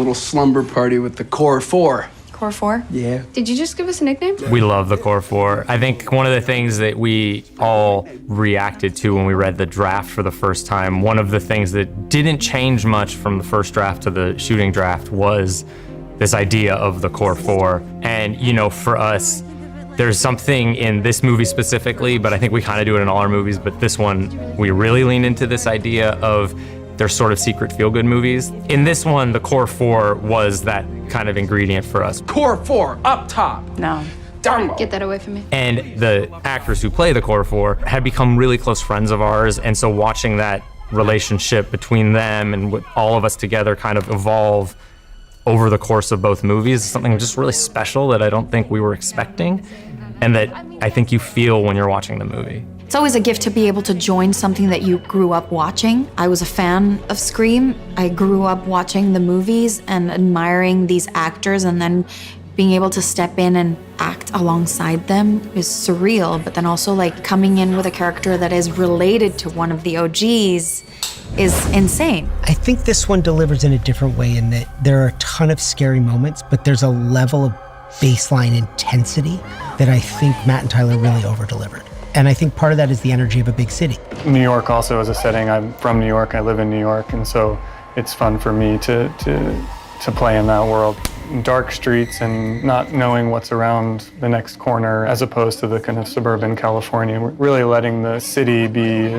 little slumber party with the Core 4. Core 4? Yeah. Did you just give us a nickname? We love the Core 4. I think one of the things that we all reacted to when we read the draft for the first time, one of the things that didn't change much from the first draft to the shooting draft was this idea of the Core 4. And, you know, for us, there's something in this movie specifically, but I think we kind of do it in all our movies, but this one, we really lean into this idea of they're sort of secret feel-good movies. In this one, the Core 4 was that kind of ingredient for us. Core 4, up top. No. Down. Get that away from me. And the actors who play the Core 4 had become really close friends of ours, and so watching that relationship between them and with all of us together kind of evolve over the course of both movies is something just really special that I don't think we were expecting, and that I think you feel when you're watching the movie. It's always a gift to be able to join something that you grew up watching. I was a fan of Scream. I grew up watching the movies and admiring these actors, and then being able to step in and act alongside them is surreal, but then also like coming in with a character that is related to one of the OGs is insane. I think this one delivers in a different way in that there are a ton of scary moments, but there's a level of baseline intensity that I think Matt and Tyler really over-delivered. And I think part of that is the energy of a big city. New York also is a setting. I'm from New York, I live in New York, and so it's fun for me to play in that world. Dark streets and not knowing what's around the next corner as opposed to the kind of suburban California. We're really letting the city be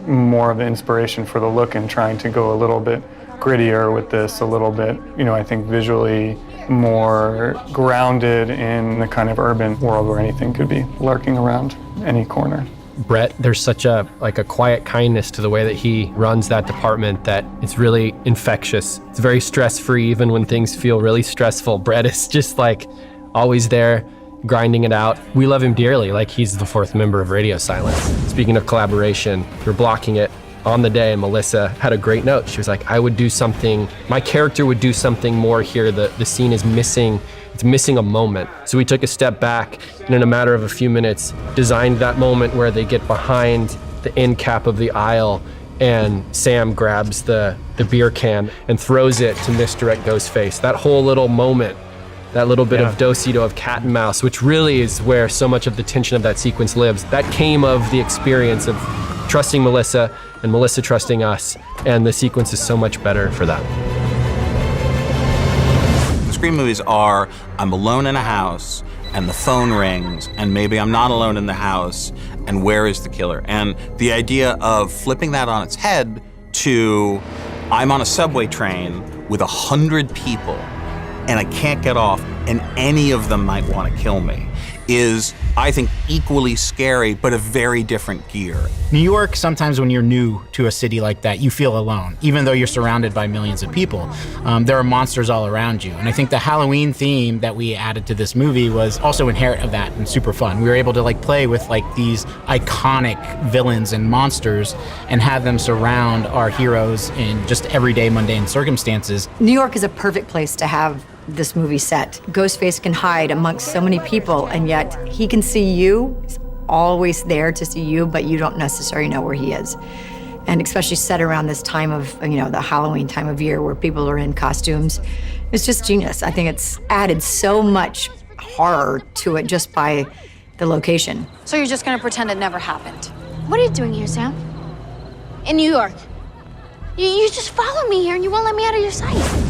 more of an inspiration for the look and trying to go a little bit grittier with this, a little bit, you know, I think visually more grounded in the kind of urban world where anything could be lurking around any corner. Brett, there's such a quiet kindness to the way that he runs that department that it's really infectious. It's very stress-free even when things feel really stressful. Brett is just like always there, grinding it out. We love him dearly, like he's the fourth member of Radio Silence. Speaking of collaboration, we're blocking it on the day, and Melissa had a great note. She was like, I would do something, my character would do something more here. The scene is missing, it's missing a moment. So we took a step back and in a matter of a few minutes, designed that moment where they get behind the end cap of the aisle and Sam grabs the beer can and throws it to misdirect Ghostface. That whole little moment, that little bit of do-si-do of cat and mouse, which really is where so much of the tension of that sequence lives. That came of the experience of trusting Melissa and Melissa trusting us, and the sequence is so much better for that. The Scream movies are, I'm alone in a house, and the phone rings, and maybe I'm not alone in the house, and where is the killer? And the idea of flipping that on its head to, I'm on a subway train with 100 people, and I can't get off, and any of them might want to kill me, is, I think, equally scary, but a very different gear. New York, sometimes when you're new to a city like that, you feel alone, even though you're surrounded by millions of people. There are monsters all around you. And I think the Halloween theme that we added to this movie was also inherent of that and super fun. We were able to like play with like these iconic villains and monsters and have them surround our heroes in just everyday mundane circumstances. New York is a perfect place to have this movie set. Ghostface can hide amongst so many people, and yet he can see you. He's always there to see you, but you don't necessarily know where he is. And especially set around this time of, you know, the Halloween time of year where people are in costumes. It's just genius. I think it's added so much horror to it just by the location. So you're just gonna pretend it never happened? What are you doing here, Sam? In New York. You just follow me here and you won't let me out of your sight.